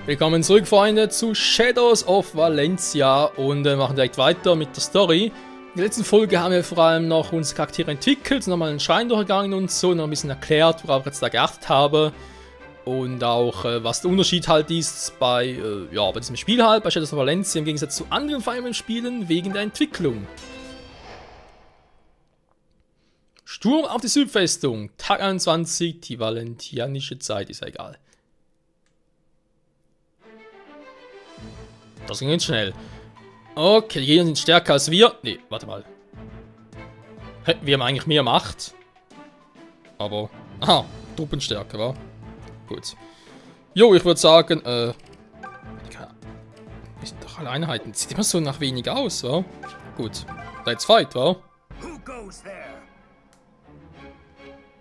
Willkommen zurück, Freunde, zu Shadows of Valencia und machen direkt weiter mit der Story. In der letzten Folge haben wir vor allem noch unsere Charaktere entwickelt, nochmal einen Schein durchgegangen und so, noch ein bisschen erklärt, worauf ich jetzt da geachtet habe. Und auch, was der Unterschied halt ist bei diesem Spiel halt, bei Shadows of Valencia im Gegensatz zu anderen Fire Emblem Spielen wegen der Entwicklung. Sturm auf die Südfestung, Tag 21, die valentianische Zeit, ist ja egal. Das ging jetzt schnell. Okay, die Gegner sind stärker als wir. Nee, warte mal. Wir haben eigentlich mehr Macht. Aber, aha, Truppenstärke, wa? Gut. Jo, ich würde sagen, wir sind doch alle Einheiten. Sieht immer so nach wenig aus, wa? Gut. Let's fight, wa? Who goes there?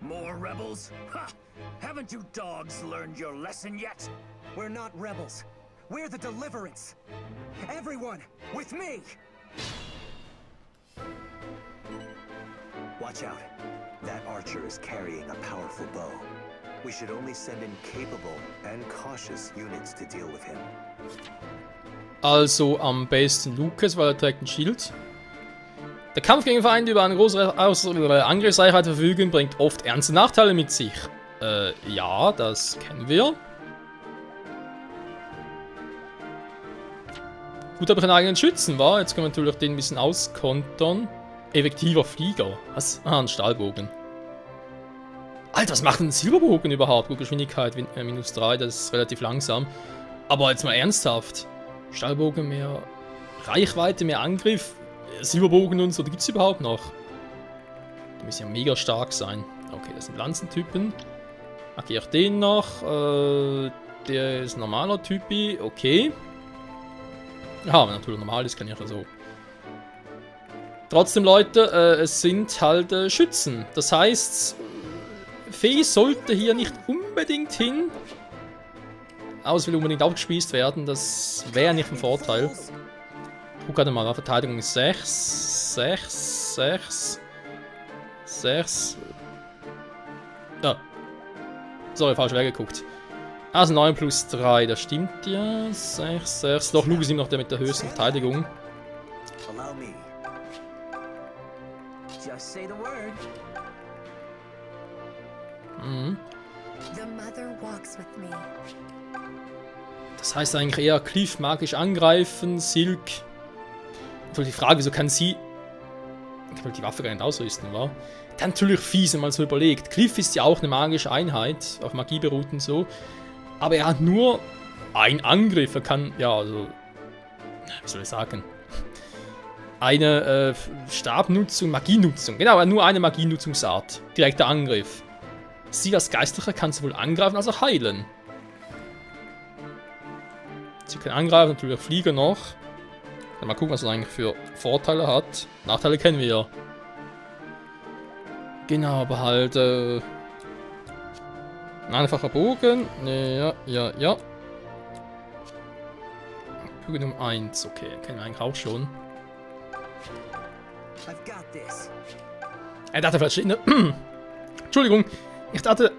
More rebels? Ha! Haven't you dogs learned your lesson yet? We're not rebels. We're the Deliverance. Everyone, with me! Watch out. That archer is carrying a powerful bow. We should only send in capable and cautious units to deal with him. Also am besten Lucas, weil er trägt ein Schild. Der Kampf gegen Feinde über eine große Angriffsreichweite verfügen bringt oft ernste Nachteile mit sich. Ja, das kennen wir. Gut, aber einen eigenen Schützen, war. Jetzt können wir natürlich den ein bisschen auskontern. Effektiver Flieger. Was? Ah, ein Stahlbogen. Alter, was macht denn ein Silberbogen überhaupt? Gut, Geschwindigkeit -3, das ist relativ langsam. Aber jetzt mal ernsthaft. Stahlbogen, mehr Reichweite, mehr Angriff. Silberbogen und so, die gibt es überhaupt noch. Die müssen ja mega stark sein. Okay, das sind Lanzentypen. Markiere ich den noch. Der ist ein normaler Typi. Okay. Ja, wenn natürlich normal ist, kann ich ja so. Trotzdem, Leute, es sind halt Schützen. Das heißt, Fee sollte hier nicht unbedingt hin. Außer will unbedingt aufgespießt werden. Das wäre nicht ein Vorteil. Guck gerade mal, Verteidigung ist 6. Ja. Sorry, falsch weggeguckt. Also 9 plus 3, das stimmt ja. 6. Doch, Luke ist ihm noch der mit der höchsten Verteidigung. Allow me. Just say the word. Mhm. The mother walks with me. Das heißt eigentlich eher Cliff magisch angreifen, Silk. Und die Frage, wieso kann sie die Waffe gar nicht ausrüsten, war? Dann natürlich fies, wenn man so überlegt. Cliff ist ja auch eine magische Einheit, auf Magie beruht und so. Aber er hat nur einen Angriff. Er kann, ja, also, wie soll ich sagen? Eine Stabnutzung, Magienutzung. Genau, er hat nur eine Magienutzungsart. Direkter Angriff. Sie als Geistlicher kann sowohl angreifen als auch heilen. Sie können angreifen, natürlich auch Flieger noch. Mal gucken, was er eigentlich für Vorteile hat. Nachteile kennen wir ja. Genau, aber halt, ein einfacher Bogen. Ja. Bogen um 1. Okay, kennen wir eigentlich auch schon. I've got this. Er dachte vielleicht steht Entschuldigung. Ich dachte...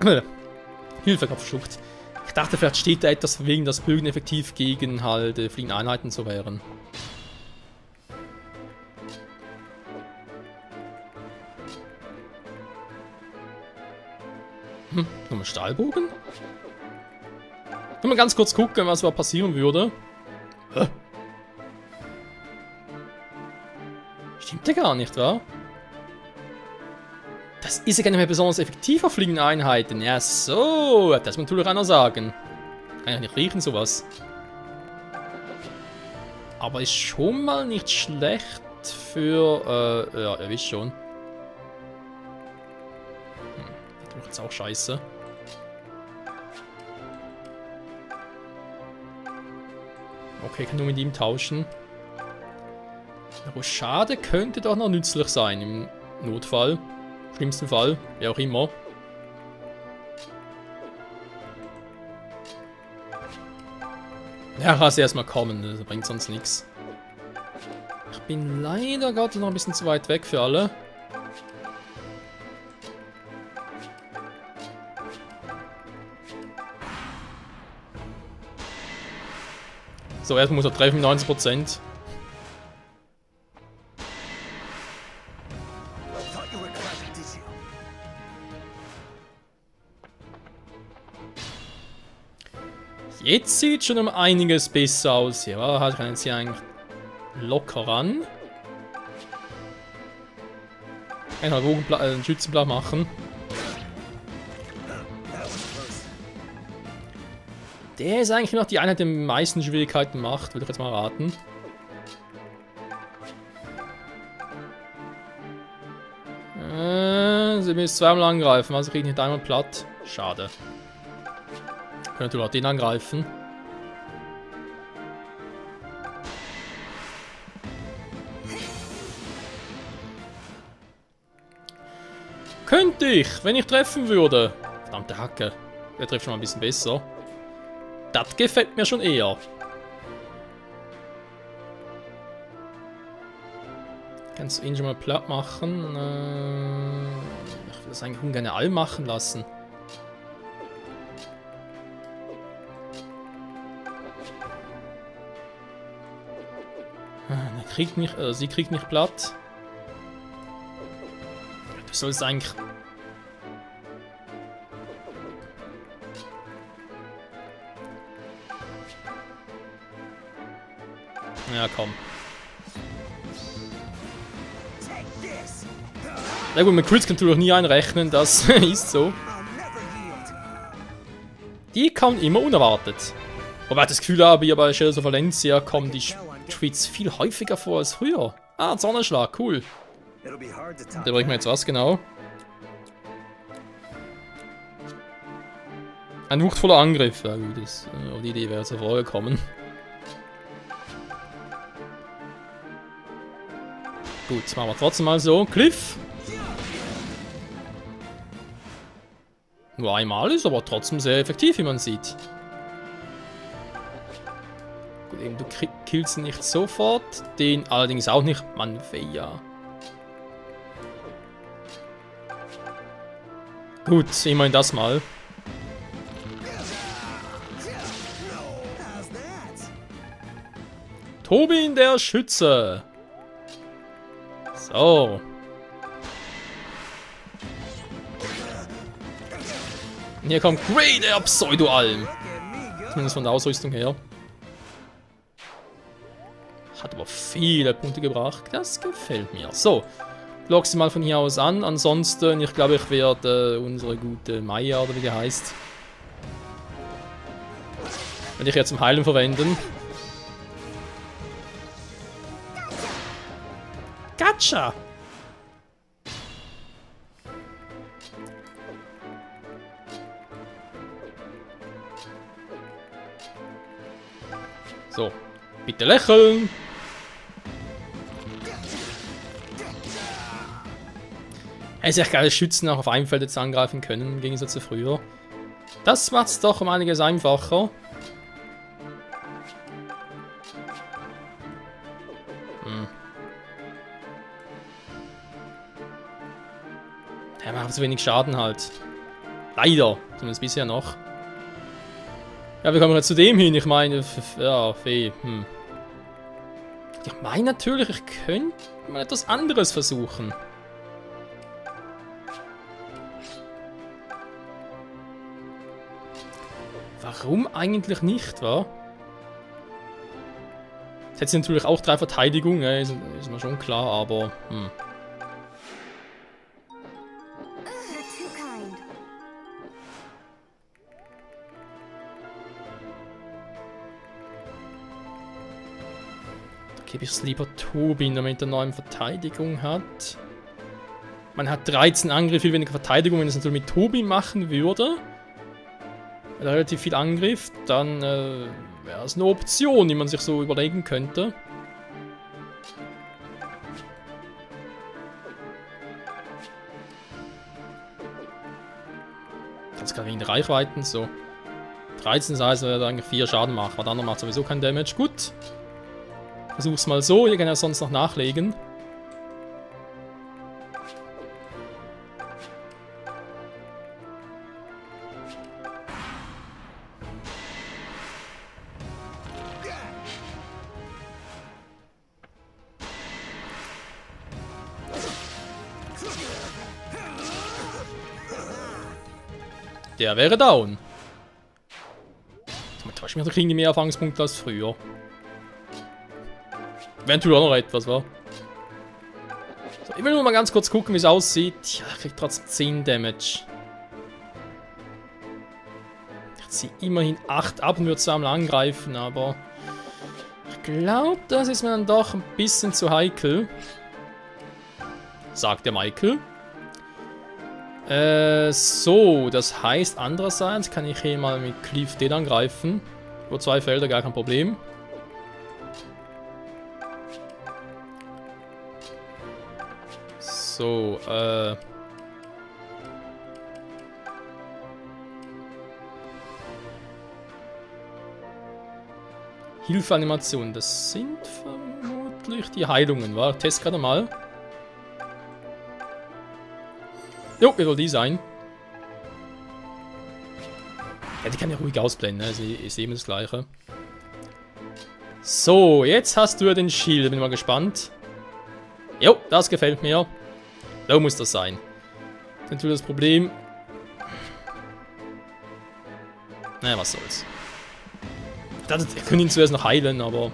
Hilfe, ich hab verschluckt. Ich dachte, vielleicht steht da etwas wegen, dass Bögen effektiv gegen halt fliegende Einheiten so wären. Nochmal Stahlbogen? Mal ganz kurz gucken, was mal passieren würde. Hä? Stimmt ja gar nicht, wa? Das ist ja gar nicht mehr besonders effektiv auf fliegende Einheiten. Ja, so. Das muss natürlich einer sagen. Kann ja nicht riechen, sowas. Aber ist schon mal nicht schlecht für... ja, ihr wisst schon. Das ist auch scheiße. Okay, kann nur mit ihm tauschen. Aber schade, könnte doch noch nützlich sein im Notfall. Schlimmsten Fall, wer auch immer. Ja, lass erstmal kommen, das bringt sonst nichts. Ich bin leider gerade noch ein bisschen zu weit weg für alle. So, erstmal muss er treffen, 90%. Jetzt sieht schon um einiges besser aus. Ja, kann jetzt hier eigentlich locker ran. Einen Schützenblatt machen. Der ist eigentlich noch die Einheit, die am meisten Schwierigkeiten macht, würde ich jetzt mal raten. Sie müssen zweimal angreifen, also kriege ich nicht einmal platt. Schade. Können natürlich auch den angreifen. Könnte ich, wenn ich treffen würde. Verdammte Hacke. Der trifft schon mal ein bisschen besser. Das gefällt mir schon eher. Kannst du ihn schon mal platt machen? Ich will das eigentlich ungern all machen lassen. Kriegt mich, sie kriegt mich platt. Du sollst eigentlich... Ja, komm. Na gut, mit Crits kannst du doch nie einrechnen, das ist so. Die kommen immer unerwartet. Wobei ich das Gefühl habe, hier bei Shadows of Valencia kommen die Tweets viel häufiger vor als früher. Ah, Sonnenschlag, cool. Da bringt mir jetzt was, genau. Ein wuchtvoller Angriff. Ja gut, auf die Idee wäre jetzt vorgekommen. Gut, das machen wir trotzdem mal so. Cliff. Nur einmal ist aber trotzdem sehr effektiv, wie man sieht. Gut, eben, du killst ihn nicht sofort. Den allerdings auch nicht. Mann, ja. Gut, immerhin das mal. Tobin der Schütze. So. Und hier kommt Grey, der Pseudo-Alm. Zumindest von der Ausrüstung her. Hat aber viele Punkte gebracht. Das gefällt mir. So. Lock sie mal von hier aus an. Ansonsten, ich glaube, ich werde unsere gute Maya, oder wie die heißt, werde ich jetzt zum Heilen verwenden. Gotcha! So, bitte lächeln! Es ist echt geil, dass Schützen auch auf einem Feld jetzt angreifen können, im Gegensatz zu früher. Das macht es doch um einiges einfacher. Der macht zu wenig Schaden halt. Leider, zumindest bisher noch. Ja, wie kommen wir jetzt zu dem hin? Ich meine, ja, Fee. Ich meine natürlich, ich könnte mal etwas anderes versuchen. Warum eigentlich nicht, wa? Jetzt sind natürlich auch 3 Verteidigungen, ist mir schon klar, aber Da gebe ich es lieber Tobin, damit er 9 Verteidigung hat. Man hat 13 Angriff, viel weniger Verteidigung, wenn es natürlich mit Tobin machen würde. Relativ viel Angriff, dann wäre es eine Option, die man sich so überlegen könnte. Ganz gerade wegen der Reichweiten, so. 13 heißt, er eigentlich 4 Schaden macht, aber der andere macht sowieso kein Damage. Gut. Versuch's mal so, hier kann er sonst noch nachlegen. Der wäre down. Da kriegen die mehr Erfahrungspunkte als früher. Eventuell auch noch etwas, wa? So, ich will nur mal ganz kurz gucken, wie es aussieht. Ja, er kriegt trotzdem 10 Damage. Ich ziehe immerhin 8 ab und würde zweimal angreifen, aber ich glaube, das ist mir dann doch ein bisschen zu heikel. Sagt der Michael. So, das heißt, andererseits kann ich hier mal mit Cleave den angreifen. Über 2 Felder, gar kein Problem. So, Hilfeanimationen, das sind vermutlich die Heilungen, wa? Test gerade mal. Jo, wie soll die sein? Ja, die kann ja ruhig ausblenden, ne? Ist eben das Gleiche. So, jetzt hast du ja den Shield, bin mal gespannt. Jo, das gefällt mir. So muss das sein. Das ist natürlich das Problem. Naja, was soll's. Ich könnte ihn zuerst noch heilen, aber...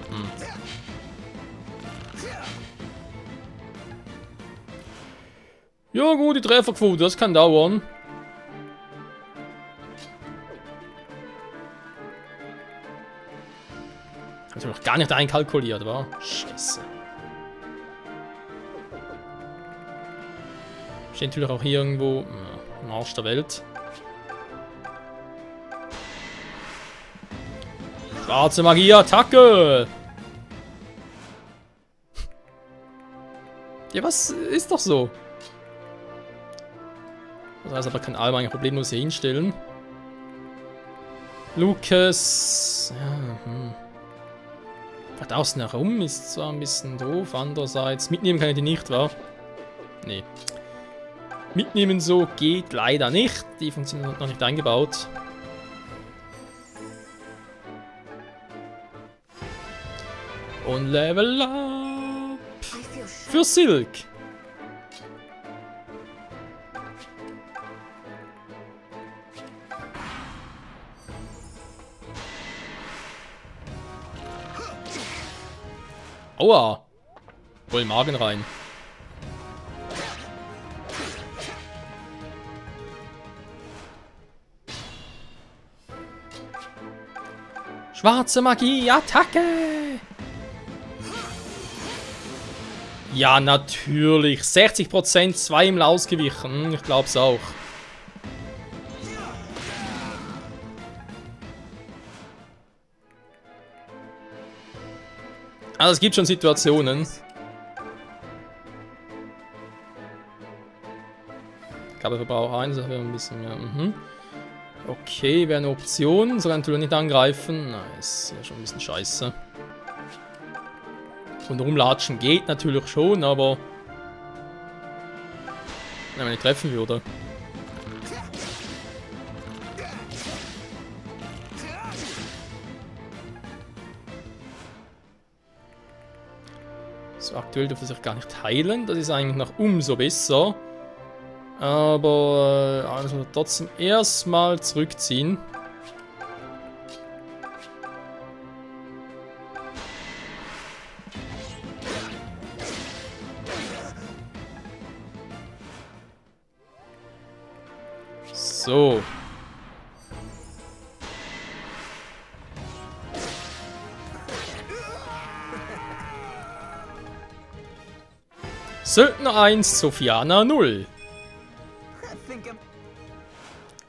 Ja gut, die Trefferquote, das kann dauern. Hab ich noch gar nicht einkalkuliert, wa? Scheiße. Steht natürlich auch hier irgendwo im Arsch der Welt. Schwarze Magie, Attacke! Ja, was ist doch so? Das heißt aber, kann allgemein problemlos hier hinstellen. Lucas. Ja, Da außen herum ist zwar ein bisschen doof, andererseits. Mitnehmen kann ich die nicht, wa? Nee. Mitnehmen so geht leider nicht. Die Funktion noch nicht eingebaut. Und Level Up für Silk. Aua! Voll im Magen rein. Schwarze Magie, Attacke! Ja, natürlich. 60%, zweimal ausgewichen. Ich glaub's auch. Also es gibt schon Situationen. Kabelverbrauch 1, das wäre ein bisschen mehr. Okay, wäre eine Option. Soll natürlich nicht angreifen. Na, ist ja schon ein bisschen scheiße. Und rumlatschen geht natürlich schon, aber... wenn man nicht treffen würde. So, aktuell dürfte sich gar nicht heilen. Das ist eigentlich noch umso besser. Aber also trotzdem erstmal zurückziehen. So. Söldner 1, Sophiana 0.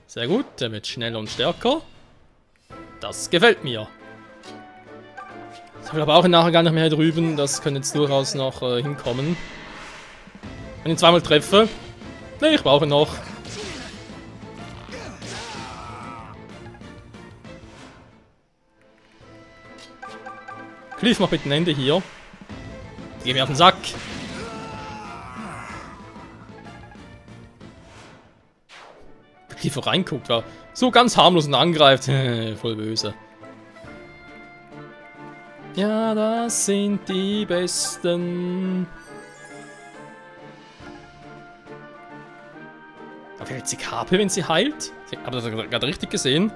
Sehr gut, der wird schneller und stärker. Das gefällt mir. Ich glaube auch nachher gar nicht mehr hier drüben. Das könnte jetzt durchaus noch hinkommen. Wenn ich zweimal treffe. Ne, ich brauche noch. Cliff macht mit dem Ende hier. Geh mir auf den Sack. Cliff reinguckt, war so ganz harmlos und angreift. Voll böse. Ja, das sind die Besten. verliert sie KP, wenn sie heilt? Habt ihr das gerade richtig gesehen?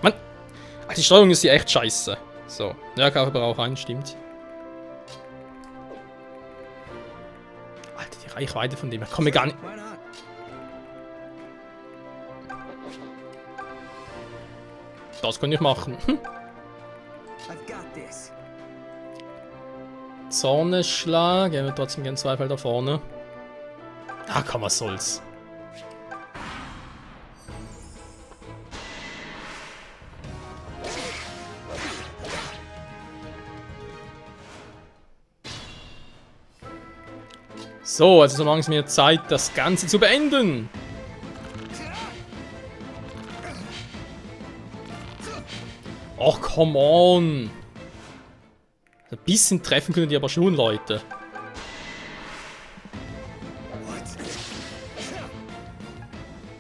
Mann, die Steuerung ist hier echt scheiße. So, ja, KP braucht einen, stimmt. Alter, die Reichweite von dem, da komme ich gar nicht... Why not? Das kann ich machen. I've got this. Zornesschlag, er wird trotzdem gern 2 Felder vorne. Ah, komm, was soll's. So, also so langsam mir Zeit, das Ganze zu beenden. Och, come on. Ein bisschen treffen können die aber schon, Leute.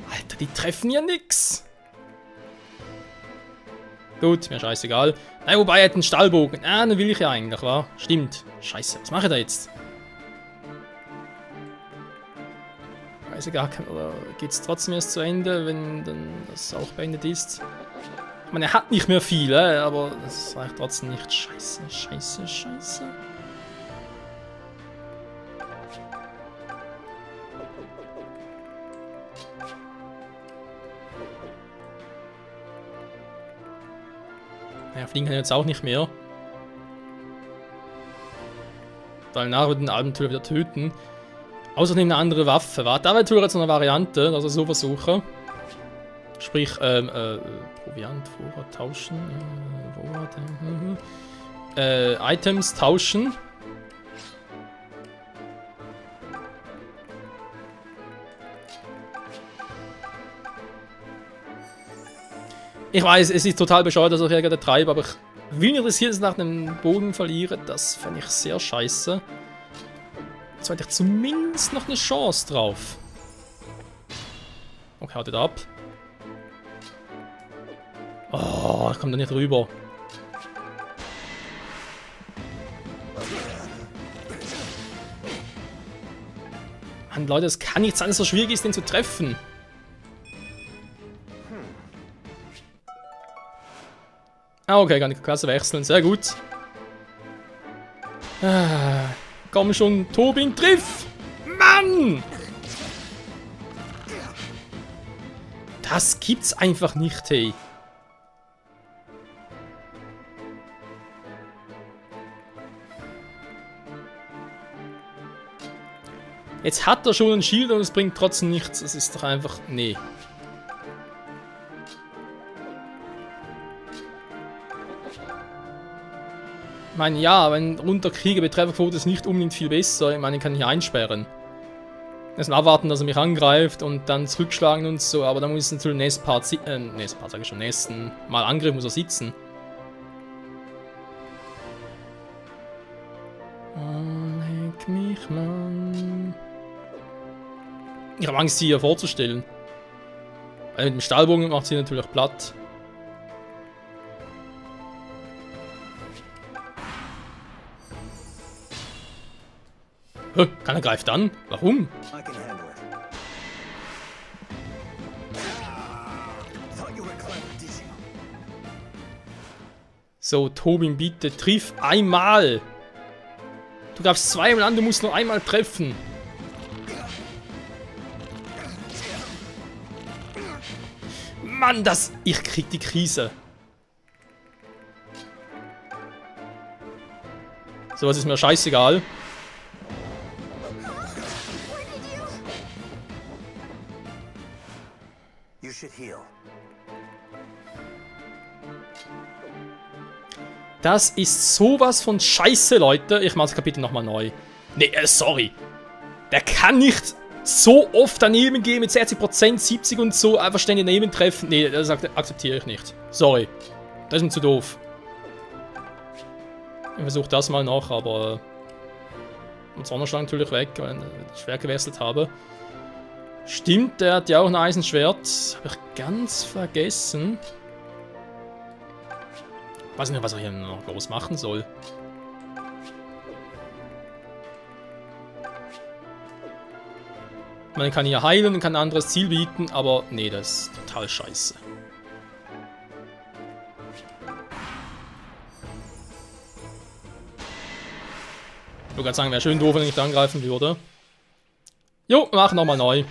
Alter, die treffen ja nix. Gut, mir scheißegal. Nein, wobei, er hat einen Stahlbogen. Ah, den will ich ja eigentlich, wa? Stimmt. Scheiße, was mache ich da jetzt? Weiß ich gar kein... Oder geht's trotzdem erst zu Ende, wenn dann das auch beendet ist? Ich meine, er hat nicht mehr viel, aber das reicht trotzdem nicht. Scheiße, scheiße, scheiße. Naja, fliegen kann ich jetzt auch nicht mehr. Weil nachher wird den Abenteuer wieder töten. Außerdem eine andere Waffe. Warte, da wäre jetzt noch eine Variante, dass ich so versuche. Sprich, Proviant, Vorrat tauschen. Items tauschen. Ich weiß, es ist total bescheuert, dass ich hier gerade treibe, aber ich will nicht, dass ich jetzt nach einem Bogen verliere. Das fände ich sehr scheiße. Jetzt hätte ich zumindest noch eine Chance drauf. Okay, haut ab. Oh, ich komme da nicht rüber. Mann, Leute, es kann nicht sein, dass es so schwierig ist, den zu treffen. Ah, okay, kann ich die Klasse wechseln. Sehr gut. Ah, komm schon, Tobin, triff! Mann! Das gibt's einfach nicht, hey. Jetzt hat er schon ein Shield und es bringt trotzdem nichts. Es ist doch einfach... Nee. Ich meine, ja, wenn runterkriege, Betrefferquote ist nicht unbedingt viel besser. Ich meine, ich kann hier einsperren. Erst mal abwarten, dass er mich angreift und dann zurückschlagen und so. Aber dann muss natürlich nächsten Part, sage ich schon, nächsten Mal Angriff muss er sitzen. Oh, leck mich, Mann. Ich habe Angst, sie hier vorzustellen. Weil mit dem Stahlbogen macht sie natürlich platt. Keiner greift an? Warum? I can handle it. Thought you were clever, did you? So, Tobin, bitte, triff einmal! Du greifst zweimal an, du musst nur einmal treffen. Mann, das... Ich krieg die Krise. So, was ist mir scheißegal. You should heal. Das ist sowas von Scheiße, Leute. Ich mach das Kapitel nochmal neu. Nee, sorry. Der kann nicht so oft daneben gehen mit 60%, 70 und so, einfach ständig daneben treffen. Nee, das akzeptiere ich nicht. Sorry. Das ist mir zu doof. Ich versuche das mal noch, aber... Und Sonnenschlag natürlich weg, weil ich schwer gewechselt habe. Stimmt, der hat ja auch ein Eisenschwert. Habe ich ganz vergessen. Ich weiß nicht, was er hier noch groß machen soll. Man kann hier heilen und kann ein anderes Ziel bieten, aber nee, das ist total scheiße. Ich wollte gerade sagen, wäre schön doof, wenn ich da angreifen würde. Jo, mach nochmal neu.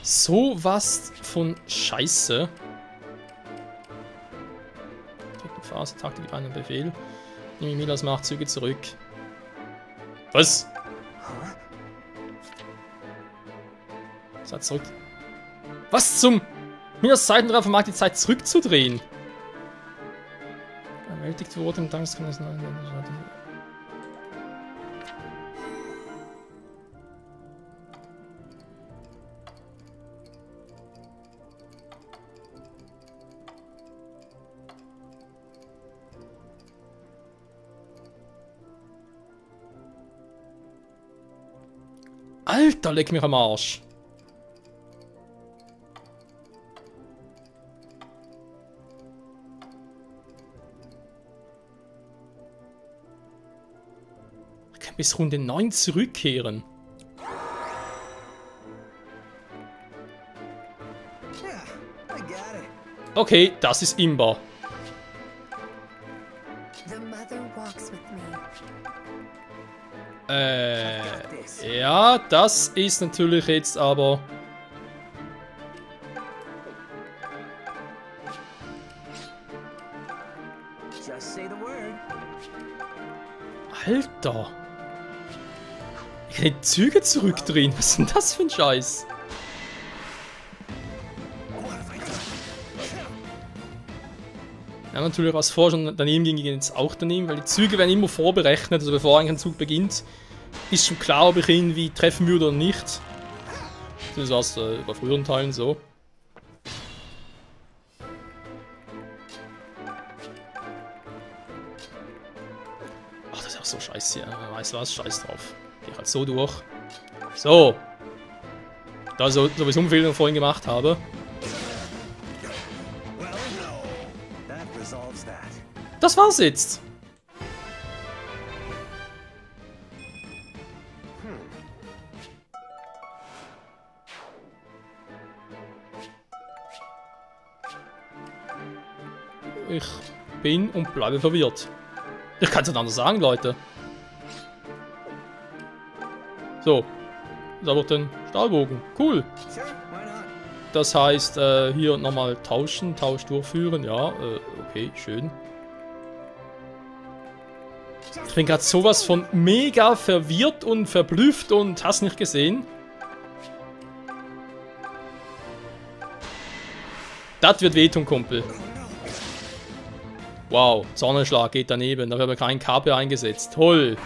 So was von Scheiße. Phase, Taktik, einen Befehl. Nehme Milas Macht, Züge zurück. Was? Zeit zurück. Was zum? Milas Seitendraht vermag die Zeit zurückzudrehen. Erwältigt wurde im Dank kann es nein. Alter, leck mich am Arsch. Ich kann bis Runde 9 zurückkehren. Okay, das ist imbar. Ja, das ist natürlich jetzt aber... Alter! Ich kann die Züge zurückdrehen. Was ist denn das für ein Scheiß? Ja, natürlich, was vorher schon daneben ging, ging jetzt auch daneben, weil die Züge werden immer vorberechnet, also bevor eigentlich ein Zug beginnt, ist schon klar, ob ich ihn wie treffen würde oder nicht. Das war es bei früheren Teilen so. Ach, das ist auch so scheiße hier. Weißt du was? Scheiß drauf. Geh halt so durch. So. Da sowieso einen Fehler, den ich vorhin gemacht habe. Das war's jetzt. Ich bin und bleibe verwirrt. Ich kann es nicht anders sagen, Leute. So. Da wird ein Stahlbogen. Cool. Das heißt, hier nochmal tauschen, Tausch durchführen. Ja, okay, schön. Ich bin gerade sowas von mega verwirrt und verblüfft und hast nicht gesehen. Das wird wehtun, Kumpel. Wow, Sonnenschlag geht daneben. Da wird aber kein KP eingesetzt. Toll.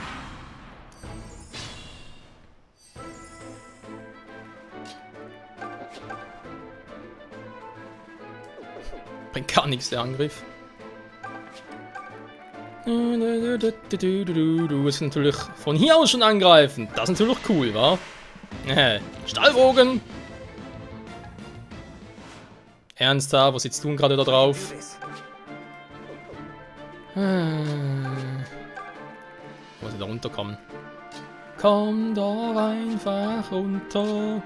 Bringt gar nichts, der Angriff. Du willst natürlich von hier aus schon angreifen. Das ist natürlich cool, wa? Stahlbogen! Ernsthaft, was sitzt du gerade da drauf? Muss ich da runterkommen? Komm doch einfach runter.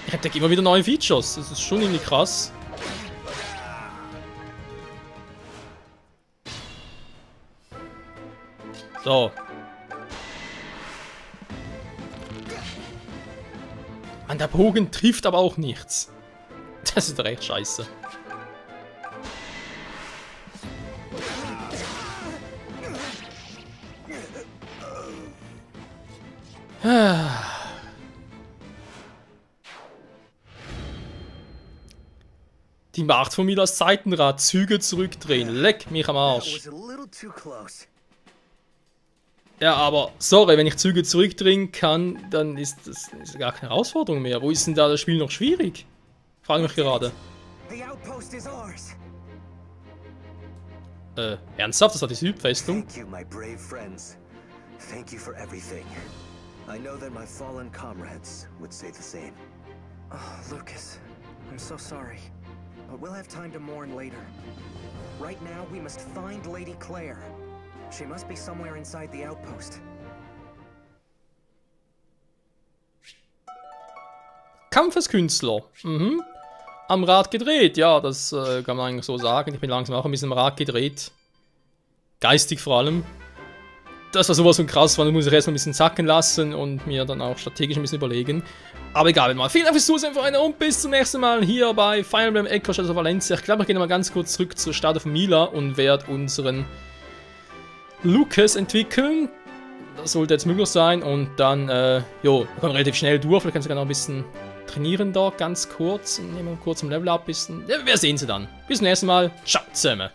Ich entdecke immer wieder neue Features. Das ist schon irgendwie krass. So. Mann, der Bogen trifft aber auch nichts. Das ist doch echt scheiße. Die Macht von mir das Seitenrad, Züge zurückdrehen, leck mich am Arsch. Ja, aber sorry, wenn ich Züge zurückdrehen kann, dann ist das gar keine Herausforderung mehr. Wo ist denn da das Spiel noch schwierig? Frage mich gerade. Ernsthaft? Das war die Südfestung? Thank you for everything. I know that my fallen comrades would say the same. Oh, Lucas, I'm so sorry. But we'll have time to mourn later. Right now, we must find Lady Claire. She must be somewhere inside the outpost. Kampfeskünstler. Mhm. Am Rad gedreht, ja, das kann man eigentlich so sagen. Ich bin langsam auch ein bisschen am Rad gedreht. Geistig vor allem. Das war sowas von krass, das muss ich erstmal ein bisschen sacken lassen und mir dann auch strategisch ein bisschen überlegen. Aber egal, mal. Vielen Dank fürs Zusehen, Freunde, und bis zum nächsten Mal hier bei Fire Emblem Echoes of Valencia. Ich glaube, ich gehe nochmal ganz kurz zurück zur Stadt of Mila und werde unseren Lucas entwickeln. Das sollte jetzt möglich sein und dann, jo, wir kommen relativ schnell durch. Vielleicht kann ich sogar noch ein bisschen trainieren dort, ganz kurz. Und nehmen wir kurz im Level up ein bisschen. Ja, wir sehen sie dann. Bis zum nächsten Mal. Ciao zusammen.